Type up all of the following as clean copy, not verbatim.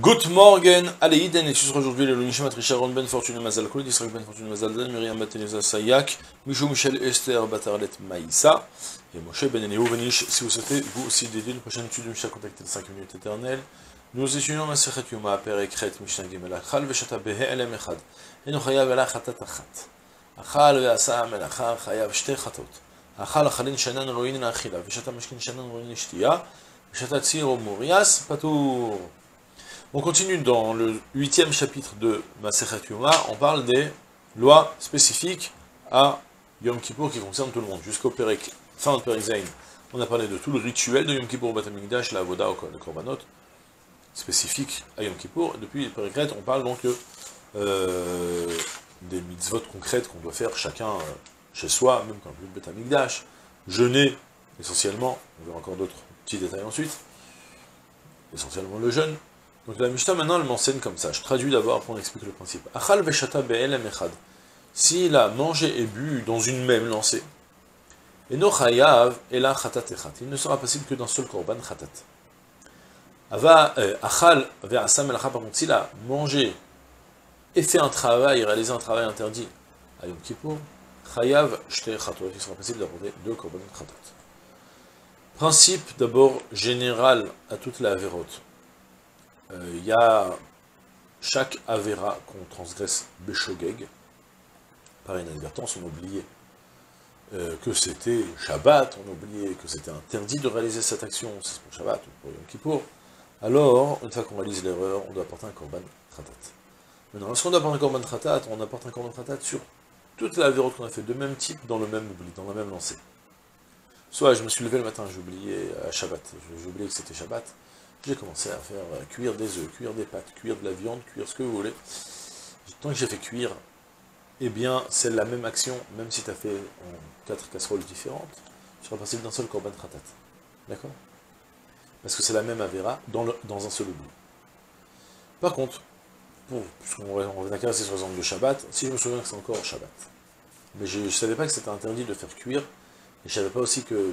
Good morning, allez, Iden, et ce aujourd'hui le Nishmat Richard Ben Fortune Mazal Kol, Israël Ben Fortune Mazal Dan, Myriam Bateneza Sayak, Michou Michel Esther Batarlet Maïssa, et Moshe Ben Eliou Benish. Si vous souhaitez vous aussi dédier une prochaine étude de Mishnah, contactez les 5 minutes éternelles. Nous étudions la Sechet Yoma Perek Chet Mishnah Gimel Achal Veshata Behe Elem Echad, Eno Chayav Ela Chatat Achat, Achal Ve'asa Melacha Chayav Shte Chatot, Achal Achalin Shanan Roin L'Achila, Veshata Mashkin Shanan Roin L'Ishtiya, Veshata Tzir Morias Patour. On continue dans le 8e chapitre de Masechet Yoma, on parle des lois spécifiques à Yom Kippour qui concernent tout le monde. Jusqu'au fin de Perek Zayin, on a parlé de tout le rituel de Yom Kippour au Beth Amikdash, la Avoda, le Korbanot, spécifique à Yom Kippour. Et depuis Perek Ret, on parle donc des mitzvot concrètes qu'on doit faire chacun chez soi, même quand on est au Beth Amikdash, jeûner essentiellement, on verra encore d'autres petits détails ensuite, essentiellement le jeûne. Donc la Mishnah maintenant elle m'enseigne comme ça, je traduis d'abord pour expliquer le principe. Achal veshata be'elem echad. S'il a mangé et bu dans une même lancée, eno chayav ela chatat echat. Il ne sera possible que d'un seul korban chatat. Achal ve'asa melacha, par contre, s'il a mangé et fait un travail, réalisé un travail interdit à Yom Kippour, chayav shte chatot, il sera possible d'apporter 2 korban chatat. Principe d'abord général à toute la avérote. Il y a chaque avéra qu'on transgresse Beshogeg, par inadvertance, on oubliait que c'était Shabbat, on oubliait que c'était interdit de réaliser cette action, c'est pour Shabbat ou pour Yom Kippour. Alors, une fois qu'on réalise l'erreur, on doit apporter un korban khatat. Maintenant, lorsqu'on doit apporter un korban khatat, on apporte un korban khatat sur toute la avérote qu'on a fait de même type, dans le même oubli, dans la même lancée. Soit je me suis levé le matin, j'ai oublié Shabbat, j'ai oublié que c'était Shabbat. J'ai commencé à faire cuire des œufs, cuire des pâtes, cuire de la viande, cuire ce que vous voulez. Tant que j'ai fait cuire, eh bien, c'est la même action, même si tu as fait en 4 casseroles différentes, tu seras passé d'un seul korban khatat. D'accord? Parce que c'est la même avéra dans un seul oubli. Par contre, puisqu'on va rester sur l'exemple de Shabbat, si je me souviens que c'est encore Shabbat, mais je ne savais pas que c'était interdit de faire cuire, et je ne savais pas aussi que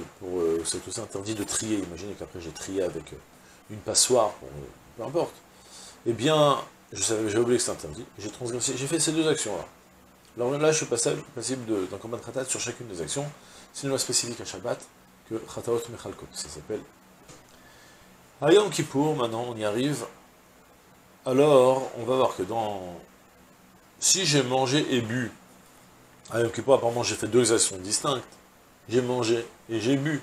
c'est aussi interdit de trier. Imaginez qu'après j'ai trié avec une passoire, peu importe, eh bien, j'ai oublié que c'était interdit, j'ai transgressé, j'ai fait ces deux actions-là. Alors là, je suis passible d'un korban khatat sur chacune des actions. C'est une loi spécifique à Shabbat, que Khataot Mechalkot, ça s'appelle. À Yom Kippour, maintenant, on y arrive. Alors, on va voir que si j'ai mangé et bu, à Yom Kippour, apparemment, j'ai fait 2 actions distinctes. J'ai mangé et j'ai bu.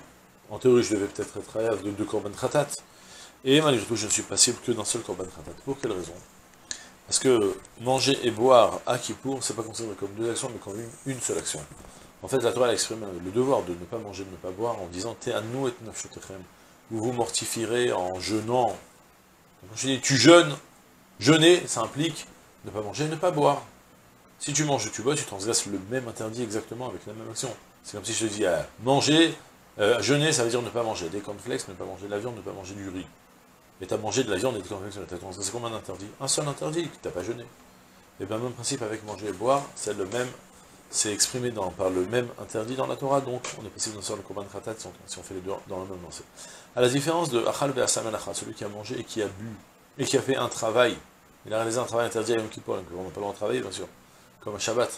En théorie, je devais peut-être être à de 2 korban khatat. Et malgré tout, je ne suis passible que d'un seul korban khatat. Pour quelle raison? Parce que manger et boire à Kippour, c'est pas considéré comme 2 actions, mais comme une seule action. En fait, la Torah a exprimé le devoir de ne pas manger, de ne pas boire, en disant Te'anu et nafshotechem. Vous vous mortifierez en jeûnant. Quand je dis tu jeûnes, jeûner, ça implique ne pas manger et ne pas boire. Si tu manges et tu bois, tu transgresses le même interdit exactement avec la même action. C'est comme si je te dis manger, jeûner, ça veut dire ne pas manger des cornflakes, ne pas manger de la viande, ne pas manger du riz. Et tu as mangé de la viande et des cornflakes, c'est combien d'interdits? Un seul interdit, que tu n'as pas jeûné. Et bien, même principe avec manger et boire, c'est le même, c'est exprimé par le même interdit dans la Torah, donc on est possible d'en sortir le korban khatat si on fait les deux dans la même lancée. À la différence de Achal ve'asa melacha, celui qui a mangé et qui a bu, et qui a fait un travail, il a réalisé un travail interdit à Yom Kippour, donc on n'a pas le droit de travailler, bien sûr, comme à Shabbat,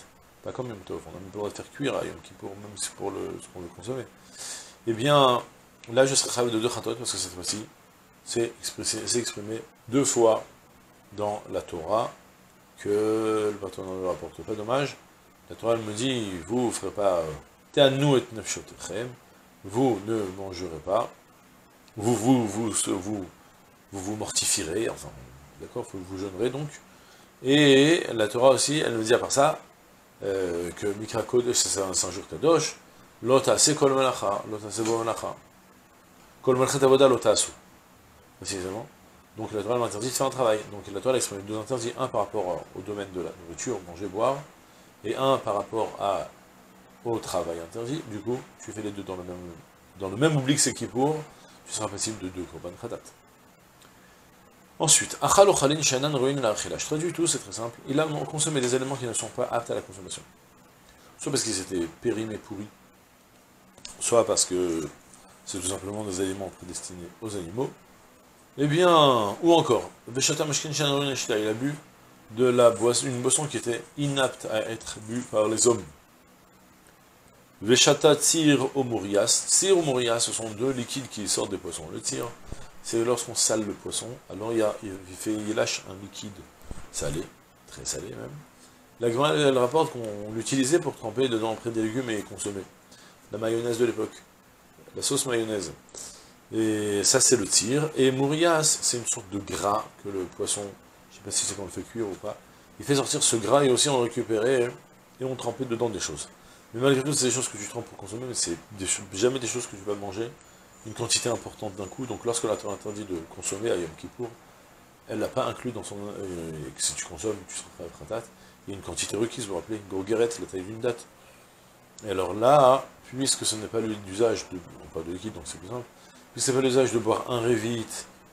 pas comme Yom Tov, on n'a même pas le droit de faire cuire à Yom Kippour, même si pour ce qu'on veut consommer. Eh bien, là je serai chayav de 2 khatot, parce que cette fois-ci, c'est exprimé 2 fois dans la Torah, que le patron ne rapporte pas dommage. La Torah elle me dit, vous ne ferez pas Te'anu et nafshotechem, vous ne mangerez pas, vous mortifierez, enfin, d'accord, vous jeûnerez donc. Et la Torah aussi, elle nous dit à part ça, que Mikra Kodesh, c'est un jour Kadosh, Lota se kol melacha, Lota se bo melacha, kol melchet avoda lota asu. Précisément. Donc la Torah m'interdit de faire un travail. Donc la Torah exprime 2 interdits, un par rapport au domaine de la nourriture, manger, boire, et un par rapport au travail interdit. Du coup, tu fais les deux dans le même oubli que c'est Kippour, tu seras passible de 2 korban khatat. Ensuite, achal ochalin shanan roin la achila. Je traduis tout, c'est très simple. Il a consommé des éléments qui ne sont pas aptes à la consommation. Soit parce qu'ils étaient périmés, pourris, soit parce que c'est tout simplement des aliments prédestinés aux animaux, Eh bien, ou encore, Veshata Mashkin Shanarun Eshta, il a bu de la boisson, une boisson qui était inapte à être bue par les hommes. Veshata Tsir Omurias. Tsir Omurias, ce sont deux liquides qui sortent des poissons. Le tsir, c'est lorsqu'on sale le poisson, alors il lâche un liquide salé, très salé même. La Gemara, elle rapporte qu'on l'utilisait pour tremper dedans après des légumes et consommer. La mayonnaise de l'époque, la sauce mayonnaise. Et ça, c'est le tir. Et Mourias, c'est une sorte de gras que le poisson, je ne sais pas si c'est qu'on le fait cuire ou pas, il fait sortir ce gras et aussi on le récupérait et on trempait dedans des choses. Mais malgré tout, c'est des choses que tu trempes pour consommer, mais c'est jamais des choses que tu vas manger une quantité importante d'un coup. Donc lorsque la Torah interdit de consommer à Yom Kippour, elle l'a pas inclus dans son... et que si tu consommes, tu seras pas pratat. Il y a une quantité requise, vous vous rappelez, Gorgueret, la taille d'une date. Et alors là, puisque ce n'est pas l'huile d'usage, on parle de liquide, donc c'est plus simple, puisque ce n'est pas l'usage de boire un révit,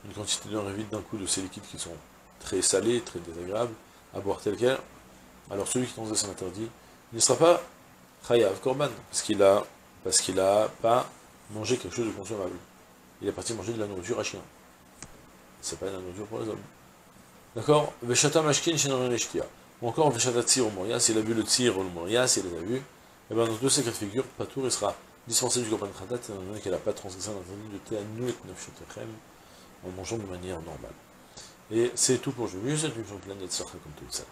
une quantité d'un révit d'un coup de ces liquides qui sont très salés, très désagréables, à boire tel quel, alors celui qui transgresse un interdit ne sera pas Chayav Korban, parce qu'il a pas mangé quelque chose de consommable. Il est parti manger de la nourriture à chien. C'est pas de la nourriture pour les hommes. D'accord? Veshata mashkin shenarin leshtia. Ou encore Veshata tsir ou morias, il a vu le tsir ou le morias, il les a vus. Et bien dans tous ces cas de figure, Patour, il sera dispensé du Korban Khatat, étant donné qu'elle n'a pas transgressé l'interdit de Te'anu et Nefshotechem, en mangeant de manière normale. Et c'est tout pour aujourd'hui, c'est une journée pleine de tzarcha comme tout ça.